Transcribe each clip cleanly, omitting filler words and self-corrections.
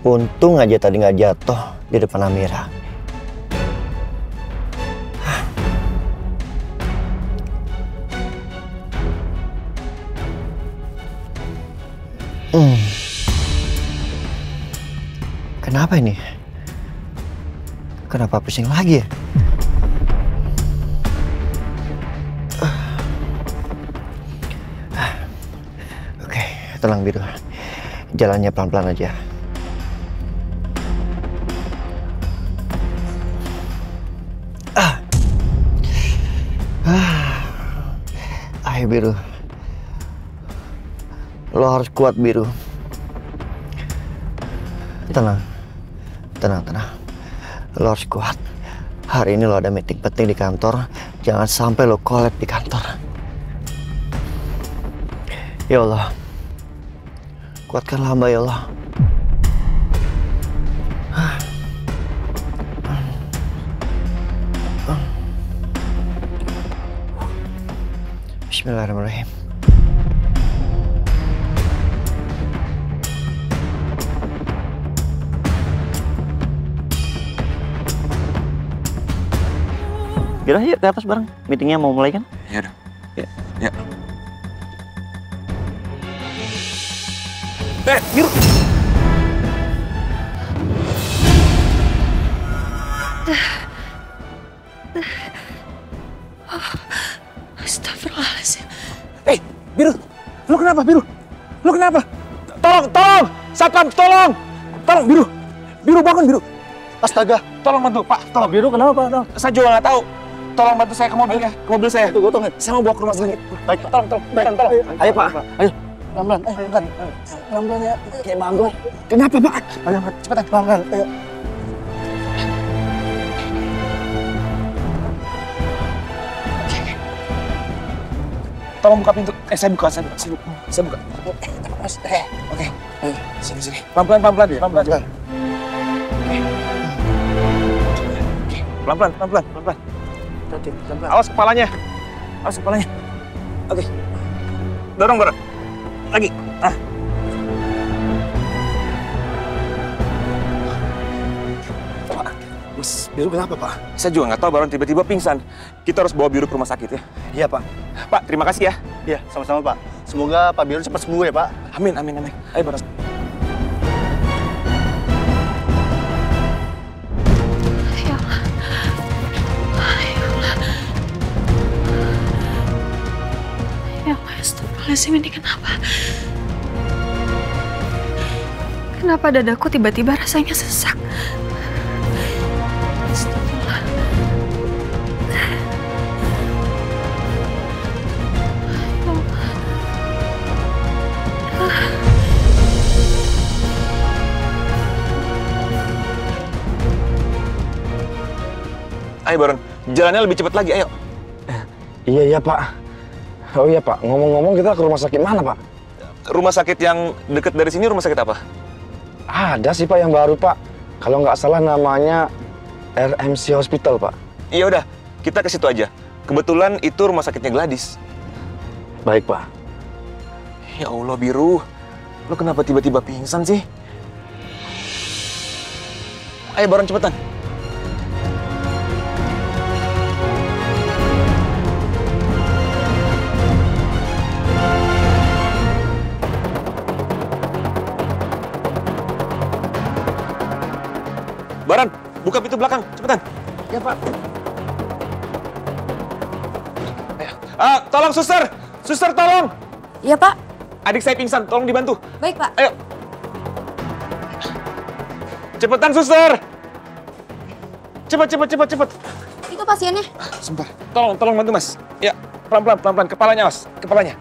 Untung aja tadi nggak jatuh di depan Amira. Kenapa ini? Kenapa pusing lagi ya? Oke, tenang Biru. Jalannya pelan-pelan aja. Ayo Biru. Lo harus kuat Biru. Tenang. Lo harus kuat. Hari ini lo ada meeting penting di kantor. Jangan sampai lo collab di kantor. Ya Allah. Kuatkanlah hamba ya Allah. Bismillahirrahmanirrahim. Yaudah yuk ke atas bareng. Meetingnya mau mulai kan? Iya dong. Ya. Biru. Astagfirullahaladzim. Biru. Lu kenapa, Biru? Lu kenapa? Tolong! Satpam, tolong! Tolong, Biru. Biru, bangun, Biru. Astaga, tolong bantu, Pak. Tolong. Biru, kenapa, Pak? Saya juga nggak tahu. Tolong bantu saya ke mobilnya. Ke mobil saya. Tunggu. Saya mau bawa ke rumah sakit. Baik, tolong. Ayo, Pak. Ayo. Pelan-pelan. Pelan-pelan ya. Kayak bangga. Kenapa, Pak? Ayo, cepetan. Pelan-pelan. Ayo. Tolong buka pintu. Saya buka. Oke. Ayo, sini. Pelan-pelan ya. Pelan-pelan. Pelan-pelan. Awas kepalanya. Oke. Dorong. Lagi. Pak, Mas Biru kenapa, Pak? Saya juga nggak tahu, Baron tiba-tiba pingsan. Kita harus bawa Biru ke rumah sakit ya. Iya, Pak. Pak, terima kasih ya. Iya, sama-sama, Pak. Semoga Pak Biru cepat sembuh ya, Pak. Amin. Ayo, Baron. Astagfirullahaladzim, ini kenapa? Kenapa dadaku tiba-tiba rasanya sesak? Astagfirullah. Ayo, Baron. Jalannya lebih cepat lagi, ayo. Iya, Pak. Oh iya, Pak. Ngomong-ngomong kita ke rumah sakit mana, Pak? Rumah sakit yang dekat dari sini rumah sakit apa? Ada sih, Pak, yang baru, Pak. Kalau nggak salah namanya RMC Hospital, Pak. Iya udah, kita ke situ aja. Kebetulan itu rumah sakitnya Gladys. Baik, Pak. Ya Allah, Biru. Lo kenapa tiba-tiba pingsan sih? Ayo, Baron, cepetan. Baron, buka pintu belakang, cepetan. Ya, Pak. Tolong, suster! Suster, tolong! Iya, Pak. Adik saya pingsan, tolong dibantu. Baik, Pak. Ayo. Cepetan, suster! Cepet. Itu pasiennya. Sebentar. Tolong bantu, Mas. Ya, pelan-pelan. Kepalanya, Mas. Kepalanya.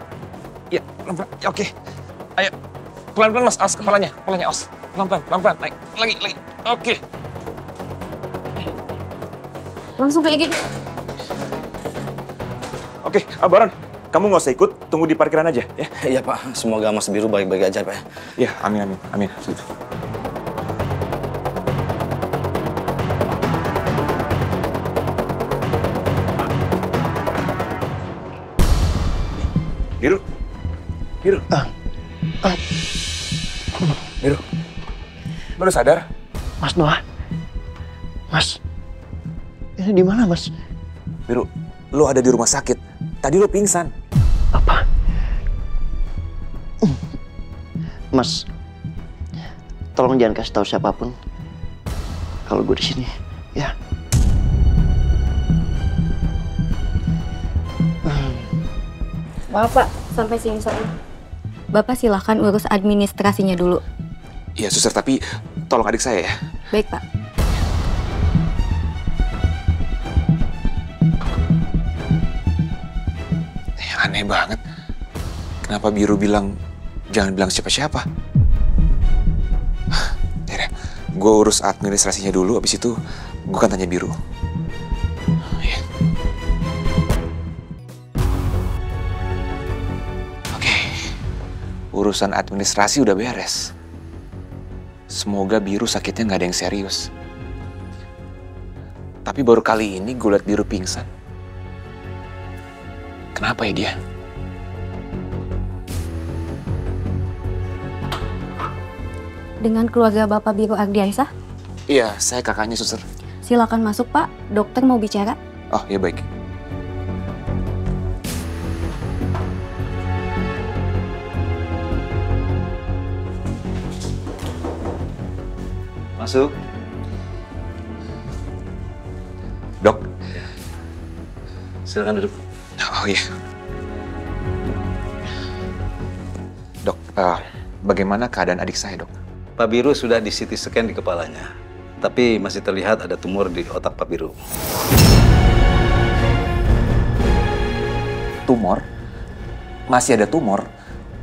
Ya, pelan-pelan. Ya, oke. Ayo. Pelan-pelan, Mas. Awas kepalanya. Awas. Pelan-pelan. Naik. Lagi. Oke. Langsung kayak gini. Oke, Baron. Kamu nggak usah ikut. Tunggu di parkiran aja, ya. Iya, Pak. Semoga Mas Biru baik-baik aja, Pak. Ya, amin. Biru. Lo udah sadar? Mas Noah. Mas. Ini di mana, Mas? Biru, lo ada di rumah sakit. Tadi lo pingsan. Apa? Mas. Tolong jangan kasih tahu siapapun kalau gue di sini, ya. Maaf Pak, sampai sini saja. Bapak silahkan urus administrasinya dulu. Iya, suster, tapi tolong adik saya ya. Baik Pak. Aneh banget. Kenapa Biru bilang jangan bilang siapa-siapa? Ya, gue urus administrasinya dulu, abis itu gue kan tanya Biru. Ya. Oke, urusan administrasi udah beres. Semoga Biru sakitnya nggak ada yang serius. Tapi baru kali ini gue liat Biru pingsan. Kenapa ya dia? Dengan keluarga Bapak Biru Ardiansah, Iya, saya kakaknya, suster. silakan masuk Pak. Dokter mau bicara. Oh, ya baik. Masuk. Dok. Silakan duduk. Oh iya. Dok, bagaimana keadaan adik saya, dok? Pak Biru sudah di CT scan di kepalanya. Tapi masih terlihat ada tumor di otak Pak Biru. Tumor? Masih ada tumor?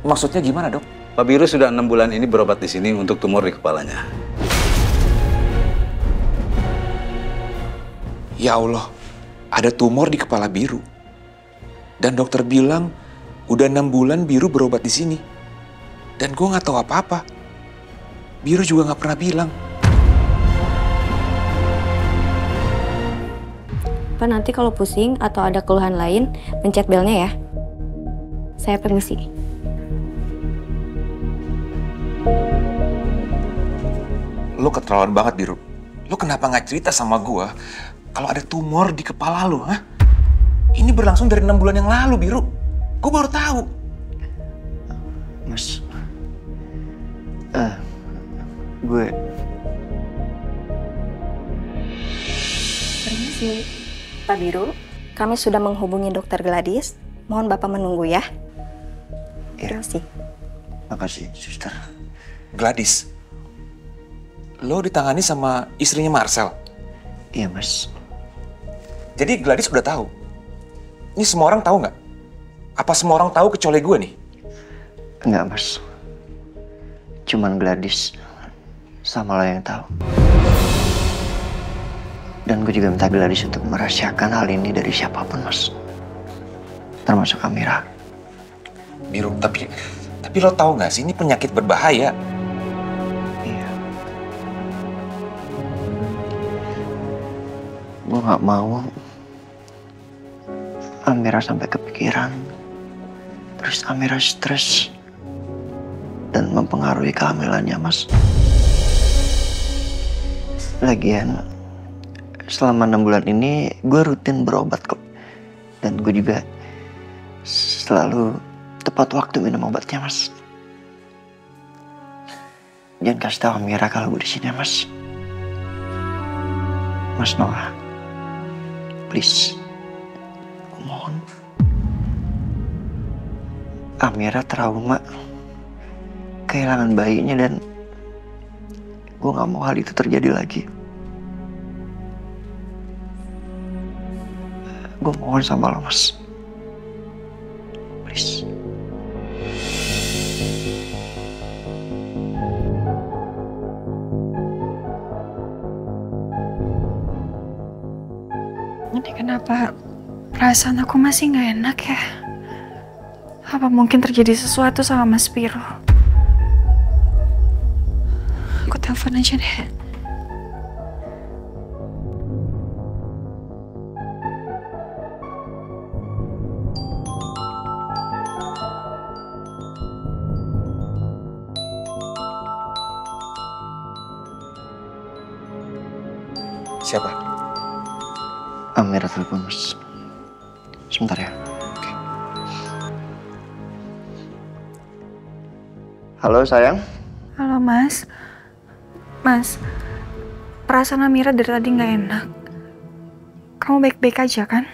Maksudnya gimana, dok? Pak Biru sudah 6 bulan ini berobat di sini untuk tumor di kepalanya. Ya Allah, ada tumor di kepala Biru. Dan dokter bilang, udah 6 bulan Biru berobat di sini. Dan gue nggak tahu apa-apa. Biru juga nggak pernah bilang. Pak, nanti kalau pusing atau ada keluhan lain, pencet belnya ya. Saya permisi. Lo keterlaluan banget, Biru. Lo kenapa nggak cerita sama gue kalau ada tumor di kepala lo, hah? Ini berlangsung dari 6 bulan yang lalu, Biru. Gue baru tahu. Mas. Gue... Permisi. Pak Biru, kami sudah menghubungi Dokter Gladys. Mohon Bapak menunggu ya. Ya. Terima kasih. Makasih, suster. Gladys, lo ditangani sama istrinya Marcel. Iya, Mas. Jadi Gladys udah tahu. Ini semua orang tahu nggak? Apa semua orang tahu kecuali gue nih? Enggak, Mas. Cuman Gladys sama lo yang tahu. Dan gue juga minta Gladys untuk merahasiakan hal ini dari siapapun, Mas. Termasuk Amira. Biru, tapi lo tahu nggak sih ini penyakit berbahaya? Iya. Gue nggak mau Amira sampai kepikiran. Terus Amira stres dan mempengaruhi kehamilannya, Mas. Lagian, selama 6 bulan ini gue rutin berobat kok. Dan gue juga selalu tepat waktu minum obatnya, Mas. Jangan kasih tahu Amira kalau gue di sini, Mas. Mas Noah, please, gue mohon. Amira trauma, kehilangan bayinya, dan gue gak mau hal itu terjadi lagi. Gue mohon sama lo, Mas. Please. Ini kenapa perasaan aku masih nggak enak ya? Apa mungkin terjadi sesuatu sama Mas Piro? Aku telepon aja deh. Siapa? Amira telepon, Mas. Sebentar ya. Oke. Halo, sayang. Halo Mas. Mas, perasaan Amira dari tadi nggak enak. Kamu baik-baik aja kan?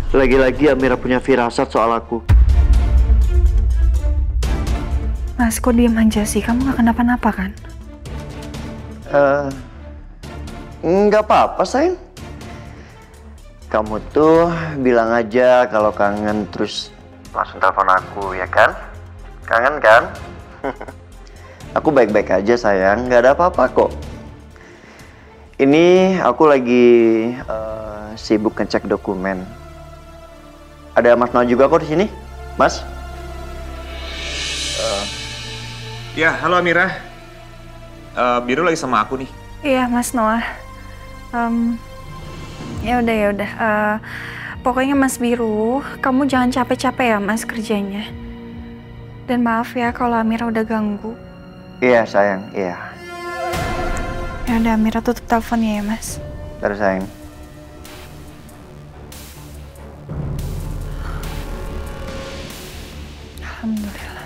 Lagi-lagi Amira punya firasat soal aku. Mas, kok diem aja sih? Kamu nggak kenapa-napa kan? Nggak apa-apa, sayang. Kamu tuh bilang aja kalau kangen terus langsung telepon aku, ya kan? Kangen kan? Aku baik-baik aja, sayang. Nggak ada apa-apa kok. Ini aku lagi sibuk ngecek dokumen. Ada Mas Noah juga kok di sini, Mas. Ya, halo Amira. Biru lagi sama aku nih. Iya, Mas Noah. Ya udah. Pokoknya Mas Biru, kamu jangan capek-capek ya Mas kerjanya. Dan maaf ya kalau Amira udah ganggu. Iya, sayang. Iya. Ya udah, Amira tutup teleponnya ya Mas. Terus, sayang. Alhamdulillah.